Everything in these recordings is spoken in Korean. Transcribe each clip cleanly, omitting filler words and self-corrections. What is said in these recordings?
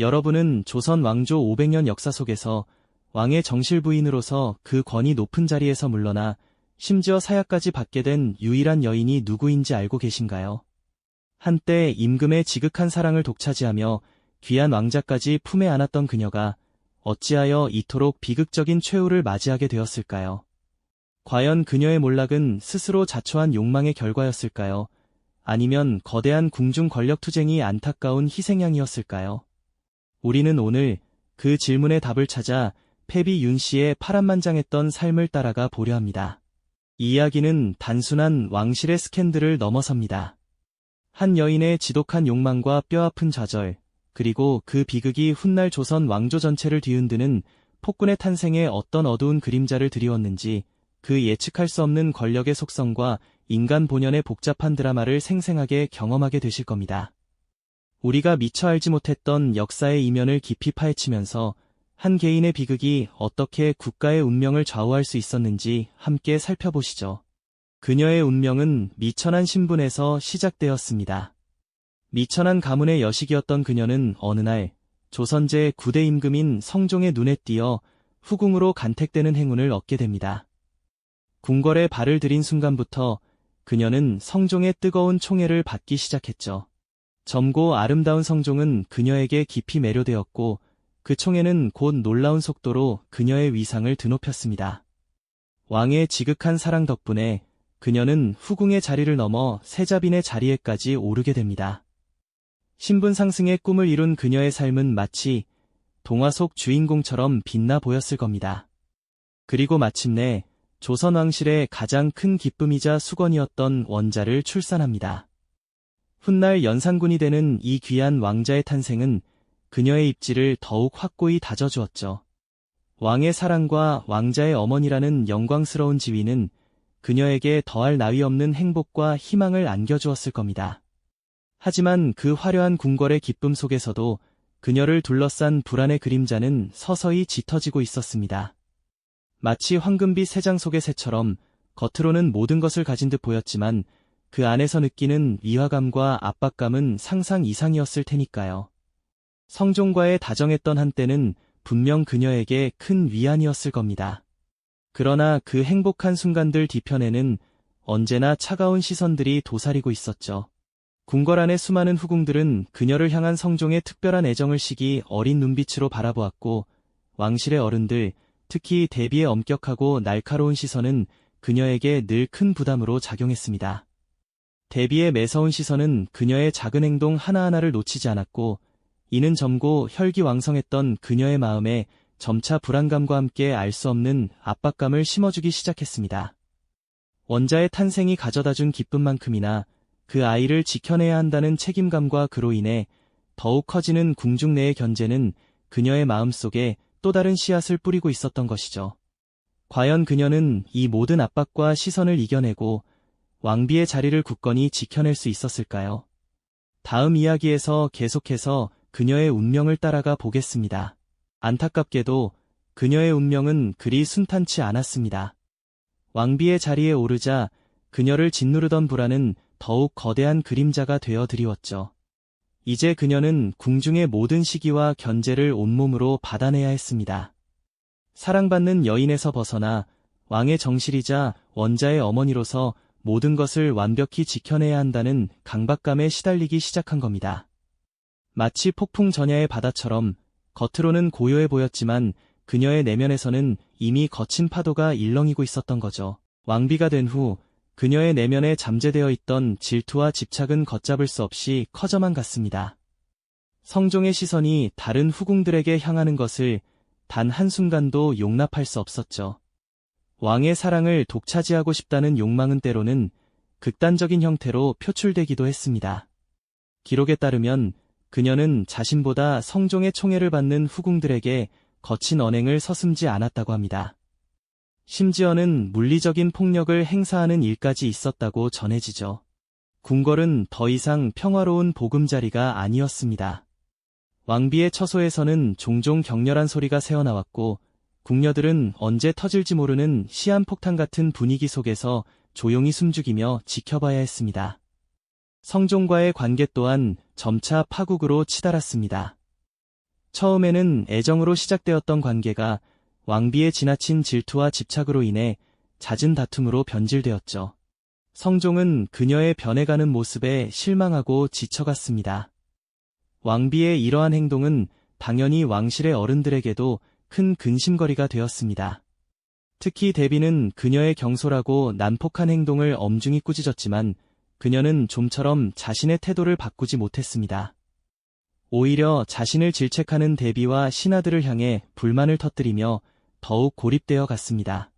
여러분은 조선 왕조 500년 역사 속에서 왕의 정실 부인으로서 그 권위 높은 자리에서 물러나 심지어 사약까지 받게 된 유일한 여인이 누구인지 알고 계신가요? 한때 임금의 지극한 사랑을 독차지하며 귀한 왕자까지 품에 안았던 그녀가 어찌하여 이토록 비극적인 최후를 맞이하게 되었을까요? 과연 그녀의 몰락은 스스로 자초한 욕망의 결과였을까요? 아니면 거대한 궁중 권력투쟁이 안타까운 희생양이었을까요? 우리는 오늘 그 질문의 답을 찾아 패비 윤 씨의 파란만장했던 삶을 따라가 보려 합니다. 이 이야기는 단순한 왕실의 스캔들을 넘어섭니다. 한 여인의 지독한 욕망과 뼈아픈 좌절, 그리고 그 비극이 훗날 조선 왕조 전체를 뒤흔드는 폭군의 탄생에 어떤 어두운 그림자를 드리웠는지, 그 예측할 수 없는 권력의 속성과 인간 본연의 복잡한 드라마를 생생하게 경험하게 되실 겁니다. 우리가 미처 알지 못했던 역사의 이면을 깊이 파헤치면서 한 개인의 비극이 어떻게 국가의 운명을 좌우할 수 있었는지 함께 살펴보시죠. 그녀의 운명은 미천한 신분에서 시작되었습니다. 미천한 가문의 여식이었던 그녀는 어느 날 조선제 9대 임금인 성종의 눈에 띄어 후궁으로 간택되는 행운을 얻게 됩니다. 궁궐에 발을 들인 순간부터 그녀는 성종의 뜨거운 총애를 받기 시작했죠. 젊고 아름다운 성종은 그녀에게 깊이 매료되었고 그 총애는 곧 놀라운 속도로 그녀의 위상을 드높였습니다. 왕의 지극한 사랑 덕분에 그녀는 후궁의 자리를 넘어 세자빈의 자리에까지 오르게 됩니다. 신분 상승의 꿈을 이룬 그녀의 삶은 마치 동화 속 주인공처럼 빛나 보였을 겁니다. 그리고 마침내 조선 왕실의 가장 큰 기쁨이자 수건이었던 원자를 출산합니다. 훗날 연산군이 되는 이 귀한 왕자의 탄생은 그녀의 입지를 더욱 확고히 다져주었죠. 왕의 사랑과 왕자의 어머니라는 영광스러운 지위는 그녀에게 더할 나위 없는 행복과 희망을 안겨주었을 겁니다. 하지만 그 화려한 궁궐의 기쁨 속에서도 그녀를 둘러싼 불안의 그림자는 서서히 짙어지고 있었습니다. 마치 황금빛 새장 속의 새처럼 겉으로는 모든 것을 가진 듯 보였지만 그 안에서 느끼는 위화감과 압박감은 상상 이상이었을 테니까요. 성종과의 다정했던 한때는 분명 그녀에게 큰 위안이었을 겁니다. 그러나 그 행복한 순간들 뒤편에는 언제나 차가운 시선들이 도사리고 있었죠. 궁궐 안의 수많은 후궁들은 그녀를 향한 성종의 특별한 애정을 시기 어린 눈빛으로 바라보았고, 왕실의 어른들, 특히 대비의 엄격하고 날카로운 시선은 그녀에게 늘 큰 부담으로 작용했습니다. 대비의 매서운 시선은 그녀의 작은 행동 하나하나를 놓치지 않았고, 이는 젊고 혈기왕성했던 그녀의 마음에 점차 불안감과 함께 알 수 없는 압박감을 심어주기 시작했습니다. 원자의 탄생이 가져다준 기쁨만큼이나 그 아이를 지켜내야 한다는 책임감과 그로 인해 더욱 커지는 궁중 내의 견제는 그녀의 마음속에 또 다른 씨앗을 뿌리고 있었던 것이죠. 과연 그녀는 이 모든 압박과 시선을 이겨내고 왕비의 자리를 굳건히 지켜낼 수 있었을까요? 다음 이야기에서 계속해서 그녀의 운명을 따라가 보겠습니다. 안타깝게도 그녀의 운명은 그리 순탄치 않았습니다. 왕비의 자리에 오르자 그녀를 짓누르던 불안은 더욱 거대한 그림자가 되어 드리웠죠. 이제 그녀는 궁중의 모든 시기와 견제를 온몸으로 받아내야 했습니다. 사랑받는 여인에서 벗어나 왕의 정실이자 원자의 어머니로서 모든 것을 완벽히 지켜내야 한다는 강박감에 시달리기 시작한 겁니다. 마치 폭풍 전야의 바다처럼 겉으로는 고요해 보였지만 그녀의 내면에서는 이미 거친 파도가 일렁이고 있었던 거죠. 왕비가 된 후 그녀의 내면에 잠재되어 있던 질투와 집착은 걷잡을 수 없이 커져만 갔습니다. 성종의 시선이 다른 후궁들에게 향하는 것을 단 한순간도 용납할 수 없었죠. 왕의 사랑을 독차지하고 싶다는 욕망은 때로는 극단적인 형태로 표출되기도 했습니다. 기록에 따르면 그녀는 자신보다 성종의 총애를 받는 후궁들에게 거친 언행을 서슴지 않았다고 합니다. 심지어는 물리적인 폭력을 행사하는 일까지 있었다고 전해지죠. 궁궐은 더 이상 평화로운 보금자리가 아니었습니다. 왕비의 처소에서는 종종 격렬한 소리가 새어나왔고 궁녀들은 언제 터질지 모르는 시한폭탄 같은 분위기 속에서 조용히 숨죽이며 지켜봐야 했습니다. 성종과의 관계 또한 점차 파국으로 치달았습니다. 처음에는 애정으로 시작되었던 관계가 왕비의 지나친 질투와 집착으로 인해 잦은 다툼으로 변질되었죠. 성종은 그녀의 변해가는 모습에 실망하고 지쳐갔습니다. 왕비의 이러한 행동은 당연히 왕실의 어른들에게도 큰 근심거리가 되었습니다. 특히 대비는 그녀의 경솔하고 난폭한 행동을 엄중히 꾸짖었지만 그녀는 좀처럼 자신의 태도를 바꾸지 못했습니다. 오히려 자신을 질책하는 대비와 신하들을 향해 불만을 터뜨리며 더욱 고립되어 갔습니다.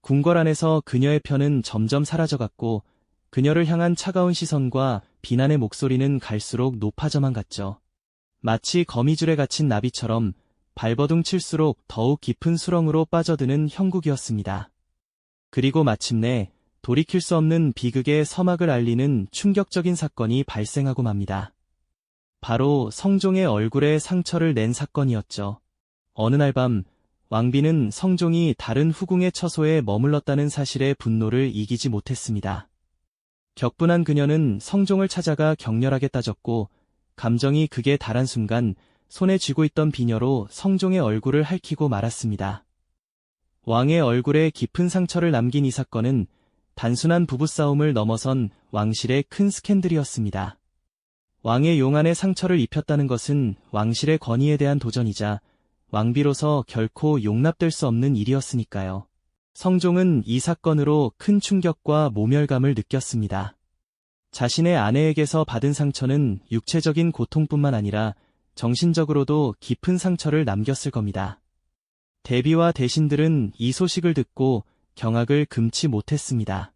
궁궐 안에서 그녀의 편은 점점 사라져갔고 그녀를 향한 차가운 시선과 비난의 목소리는 갈수록 높아져만 갔죠. 마치 거미줄에 갇힌 나비처럼 발버둥 칠수록 더욱 깊은 수렁으로 빠져드는 형국이었습니다. 그리고 마침내 돌이킬 수 없는 비극의 서막을 알리는 충격적인 사건이 발생하고 맙니다. 바로 성종의 얼굴에 상처를 낸 사건이었죠. 어느 날 밤 왕비는 성종이 다른 후궁의 처소에 머물렀다는 사실에 분노를 이기지 못했습니다. 격분한 그녀는 성종을 찾아가 격렬하게 따졌고 감정이 극에 달한 순간 손에 쥐고 있던 비녀로 성종의 얼굴을 핥히고 말았습니다. 왕의 얼굴에 깊은 상처를 남긴 이 사건은 단순한 부부싸움을 넘어선 왕실의 큰 스캔들이었습니다. 왕의 용안에 상처를 입혔다는 것은 왕실의 권위에 대한 도전이자 왕비로서 결코 용납될 수 없는 일이었으니까요. 성종은 이 사건으로 큰 충격과 모멸감을 느꼈습니다. 자신의 아내에게서 받은 상처는 육체적인 고통뿐만 아니라 정신적으로도 깊은 상처를 남겼을 겁니다. 대비와 대신들은 이 소식을 듣고 경악을 금치 못했습니다.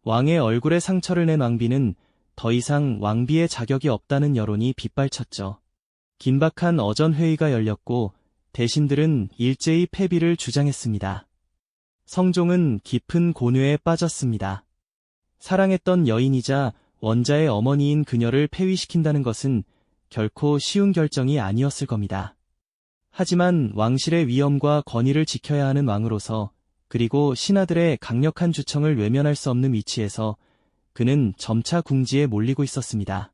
왕의 얼굴에 상처를 낸 왕비는 더 이상 왕비의 자격이 없다는 여론이 빗발쳤죠. 긴박한 어전회의가 열렸고 대신들은 일제히 패비를 주장했습니다. 성종은 깊은 고뇌에 빠졌습니다. 사랑했던 여인이자 원자의 어머니인 그녀를 폐위시킨다는 것은 결코 쉬운 결정이 아니었을 겁니다. 하지만 왕실의 위엄과 권위를 지켜야 하는 왕으로서 그리고 신하들의 강력한 주청을 외면할 수 없는 위치에서 그는 점차 궁지에 몰리고 있었습니다.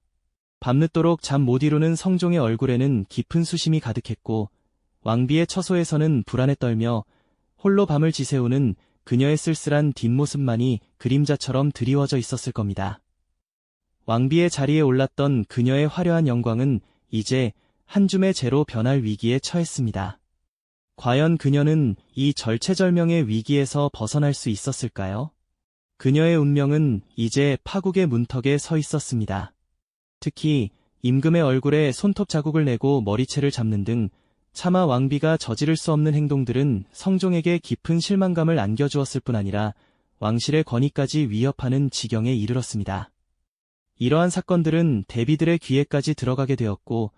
밤늦도록 잠 못 이루는 성종의 얼굴에는 깊은 수심이 가득했고 왕비의 처소에서는 불안에 떨며 홀로 밤을 지새우는 그녀의 쓸쓸한 뒷모습만이 그림자처럼 드리워져 있었을 겁니다. 왕비의 자리에 올랐던 그녀의 화려한 영광은 이제 한 줌의 재로 변할 위기에 처했습니다. 과연 그녀는 이 절체절명의 위기에서 벗어날 수 있었을까요? 그녀의 운명은 이제 파국의 문턱에 서 있었습니다. 특히 임금의 얼굴에 손톱 자국을 내고 머리채를 잡는 등 차마 왕비가 저지를 수 없는 행동들은 성종에게 깊은 실망감을 안겨주었을 뿐 아니라 왕실의 권위까지 위협하는 지경에 이르렀습니다. 이러한 사건들은 대비들의 귀에까지 들어가게 되었고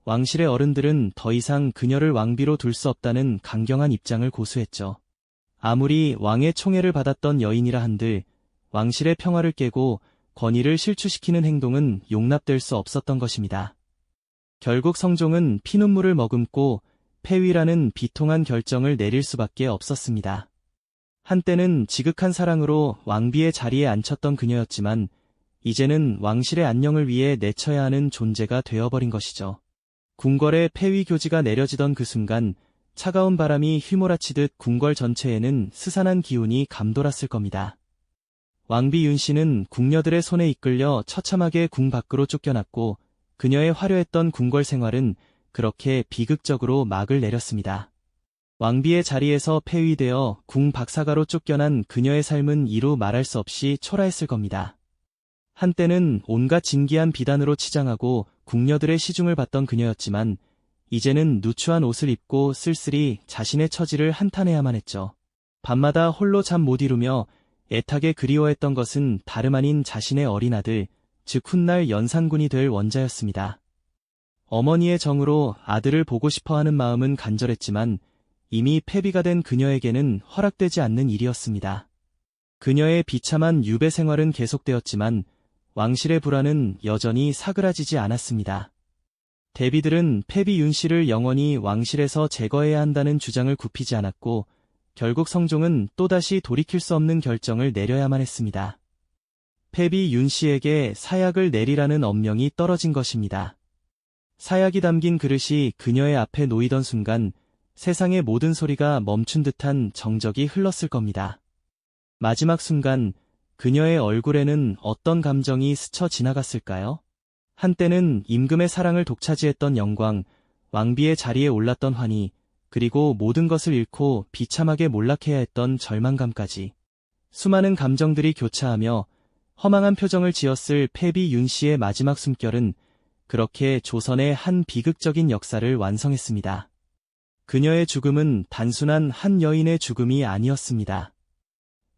왕실의 어른들은 더 이상 그녀를 왕비로 둘 수 없다는 강경한 입장을 고수했죠. 아무리 왕의 총애를 받았던 여인이라 한들 왕실의 평화를 깨고 권위를 실추시키는 행동은 용납될 수 없었던 것입니다. 결국 성종은 피눈물을 머금고 폐위라는 비통한 결정을 내릴 수밖에 없었습니다. 한때는 지극한 사랑으로 왕비의 자리에 앉혔던 그녀였지만 이제는 왕실의 안녕을 위해 내쳐야 하는 존재가 되어버린 것이죠. 궁궐의 폐위 교지가 내려지던 그 순간 차가운 바람이 휘몰아치듯 궁궐 전체에는 스산한 기운이 감돌았을 겁니다. 왕비 윤씨는 궁녀들의 손에 이끌려 처참하게 궁 밖으로 쫓겨났고 그녀의 화려했던 궁궐 생활은 그렇게 비극적으로 막을 내렸습니다. 왕비의 자리에서 폐위되어 궁 박사가로 쫓겨난 그녀의 삶은 이루 말할 수 없이 초라했을 겁니다. 한때는 온갖 진기한 비단으로 치장하고 궁녀들의 시중을 받던 그녀였지만 이제는 누추한 옷을 입고 쓸쓸히 자신의 처지를 한탄해야만 했죠. 밤마다 홀로 잠 못 이루며 애타게 그리워했던 것은 다름 아닌 자신의 어린 아들, 즉 훗날 연산군이 될 원자였습니다. 어머니의 정으로 아들을 보고 싶어하는 마음은 간절했지만 이미 폐비가 된 그녀에게는 허락되지 않는 일이었습니다. 그녀의 비참한 유배 생활은 계속되었지만 왕실의 불안은 여전히 사그라지지 않았습니다. 대비들은 폐비 윤씨를 영원히 왕실에서 제거해야 한다는 주장을 굽히지 않았고 결국 성종은 또다시 돌이킬 수 없는 결정을 내려야만 했습니다. 폐비 윤씨에게 사약을 내리라는 엄명이 떨어진 것입니다. 사약이 담긴 그릇이 그녀의 앞에 놓이던 순간 세상의 모든 소리가 멈춘 듯한 정적이 흘렀을 겁니다. 마지막 순간 그녀의 얼굴에는 어떤 감정이 스쳐 지나갔을까요? 한때는 임금의 사랑을 독차지했던 영광, 왕비의 자리에 올랐던 환희, 그리고 모든 것을 잃고 비참하게 몰락해야 했던 절망감까지. 수많은 감정들이 교차하며 허망한 표정을 지었을 패비 윤 씨의 마지막 숨결은 그렇게 조선의 한 비극적인 역사를 완성했습니다. 그녀의 죽음은 단순한 한 여인의 죽음이 아니었습니다.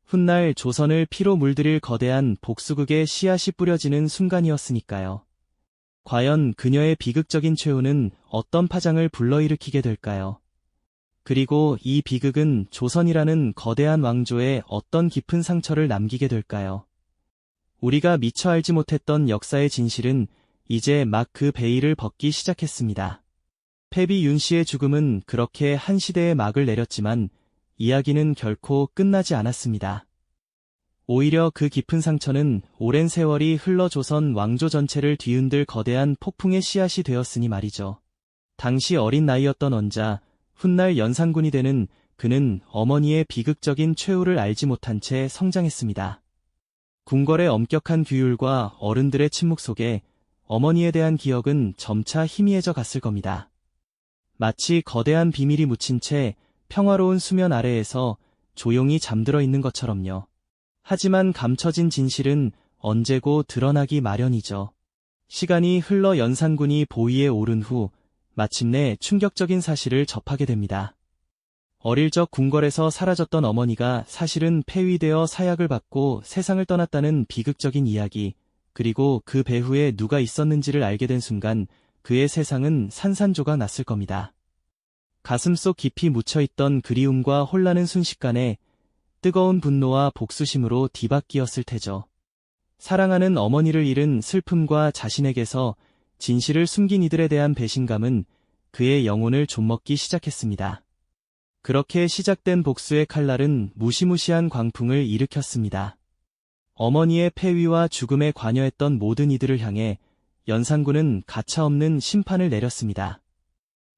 훗날 조선을 피로 물들일 거대한 복수극의 씨앗이 뿌려지는 순간이었으니까요. 과연 그녀의 비극적인 최후는 어떤 파장을 불러일으키게 될까요? 그리고 이 비극은 조선이라는 거대한 왕조에 어떤 깊은 상처를 남기게 될까요? 우리가 미처 알지 못했던 역사의 진실은 이제 막 그 베일을 벗기 시작했습니다. 패비 윤 씨의 죽음은 그렇게 한 시대의 막을 내렸지만 이야기는 결코 끝나지 않았습니다. 오히려 그 깊은 상처는 오랜 세월이 흘러 조선 왕조 전체를 뒤흔들 거대한 폭풍의 씨앗이 되었으니 말이죠. 당시 어린 나이였던 원자, 훗날 연산군이 되는 그는 어머니의 비극적인 최후를 알지 못한 채 성장했습니다. 궁궐의 엄격한 규율과 어른들의 침묵 속에 어머니에 대한 기억은 점차 희미해져 갔을 겁니다. 마치 거대한 비밀이 묻힌 채 평화로운 수면 아래에서 조용히 잠들어 있는 것처럼요. 하지만 감춰진 진실은 언제고 드러나기 마련이죠. 시간이 흘러 연산군이 보위에 오른 후 마침내 충격적인 사실을 접하게 됩니다. 어릴 적 궁궐에서 사라졌던 어머니가 사실은 폐위되어 사약을 받고 세상을 떠났다는 비극적인 이야기, 그리고 그 배후에 누가 있었는지를 알게 된 순간 그의 세상은 산산조각 났을 겁니다. 가슴속 깊이 묻혀있던 그리움과 혼란은 순식간에 뜨거운 분노와 복수심으로 뒤바뀌었을 테죠. 사랑하는 어머니를 잃은 슬픔과 자신에게서 진실을 숨긴 이들에 대한 배신감은 그의 영혼을 좀먹기 시작했습니다. 그렇게 시작된 복수의 칼날은 무시무시한 광풍을 일으켰습니다. 어머니의 폐위와 죽음에 관여했던 모든 이들을 향해 연산군은 가차없는 심판을 내렸습니다.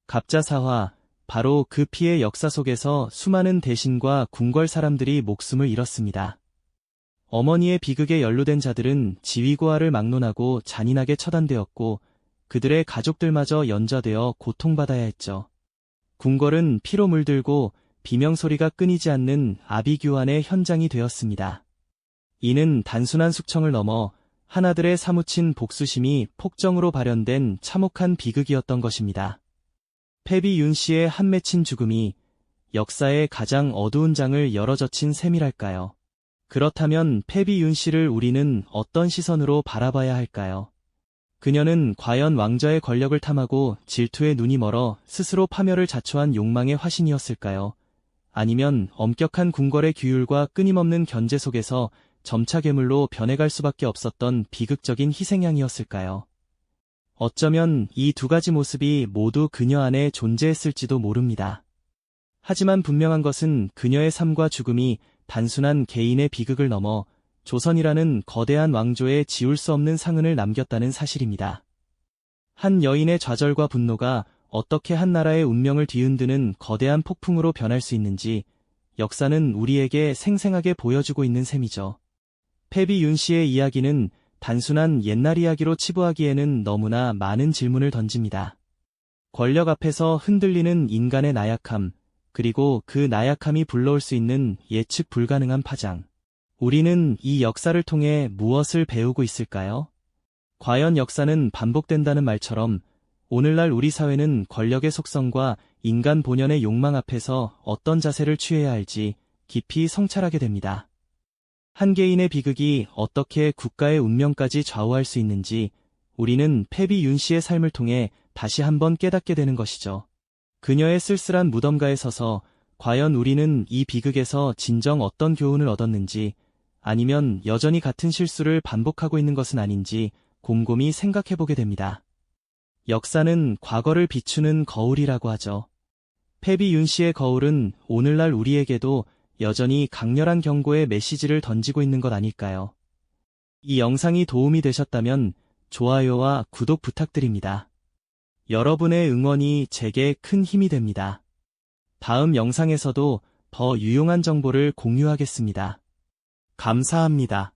갑자사화, 바로 그 피의 역사 속에서 수많은 대신과 궁궐 사람들이 목숨을 잃었습니다. 어머니의 비극에 연루된 자들은 지위고하를 막론하고 잔인하게 처단되었고 그들의 가족들마저 연좌되어 고통받아야 했죠. 궁궐은 피로 물들고 비명소리가 끊이지 않는 아비규환의 현장이 되었습니다. 이는 단순한 숙청을 넘어 하나들의 사무친 복수심이 폭정으로 발현된 참혹한 비극이었던 것입니다. 패비 윤 씨의 한 맺힌 죽음이 역사의 가장 어두운 장을 열어젖힌 셈이랄까요? 그렇다면 패비 윤 씨를 우리는 어떤 시선으로 바라봐야 할까요? 그녀는 과연 왕좌의 권력을 탐하고 질투에 눈이 멀어 스스로 파멸을 자초한 욕망의 화신이었을까요? 아니면 엄격한 궁궐의 규율과 끊임없는 견제 속에서 점차 괴물로 변해갈 수밖에 없었던 비극적인 희생양이었을까요? 어쩌면 이 두 가지 모습이 모두 그녀 안에 존재했을지도 모릅니다. 하지만 분명한 것은 그녀의 삶과 죽음이 단순한 개인의 비극을 넘어 조선이라는 거대한 왕조에 지울 수 없는 상흔을 남겼다는 사실입니다. 한 여인의 좌절과 분노가 어떻게 한 나라의 운명을 뒤흔드는 거대한 폭풍으로 변할 수 있는지 역사는 우리에게 생생하게 보여주고 있는 셈이죠. 패비 윤 씨의 이야기는 단순한 옛날 이야기로 치부하기에는 너무나 많은 질문을 던집니다. 권력 앞에서 흔들리는 인간의 나약함, 그리고 그 나약함이 불러올 수 있는 예측 불가능한 파장. 우리는 이 역사를 통해 무엇을 배우고 있을까요? 과연 역사는 반복된다는 말처럼 오늘날 우리 사회는 권력의 속성과 인간 본연의 욕망 앞에서 어떤 자세를 취해야 할지 깊이 성찰하게 됩니다. 한 개인의 비극이 어떻게 국가의 운명까지 좌우할 수 있는지 우리는 패비 윤 씨의 삶을 통해 다시 한번 깨닫게 되는 것이죠. 그녀의 쓸쓸한 무덤가에 서서 과연 우리는 이 비극에서 진정 어떤 교훈을 얻었는지 아니면 여전히 같은 실수를 반복하고 있는 것은 아닌지 곰곰이 생각해보게 됩니다. 역사는 과거를 비추는 거울이라고 하죠. 패비 윤 씨의 거울은 오늘날 우리에게도 여전히 강렬한 경고의 메시지를 던지고 있는 것 아닐까요? 이 영상이 도움이 되셨다면 좋아요와 구독 부탁드립니다. 여러분의 응원이 제게 큰 힘이 됩니다. 다음 영상에서도 더 유용한 정보를 공유하겠습니다. 감사합니다.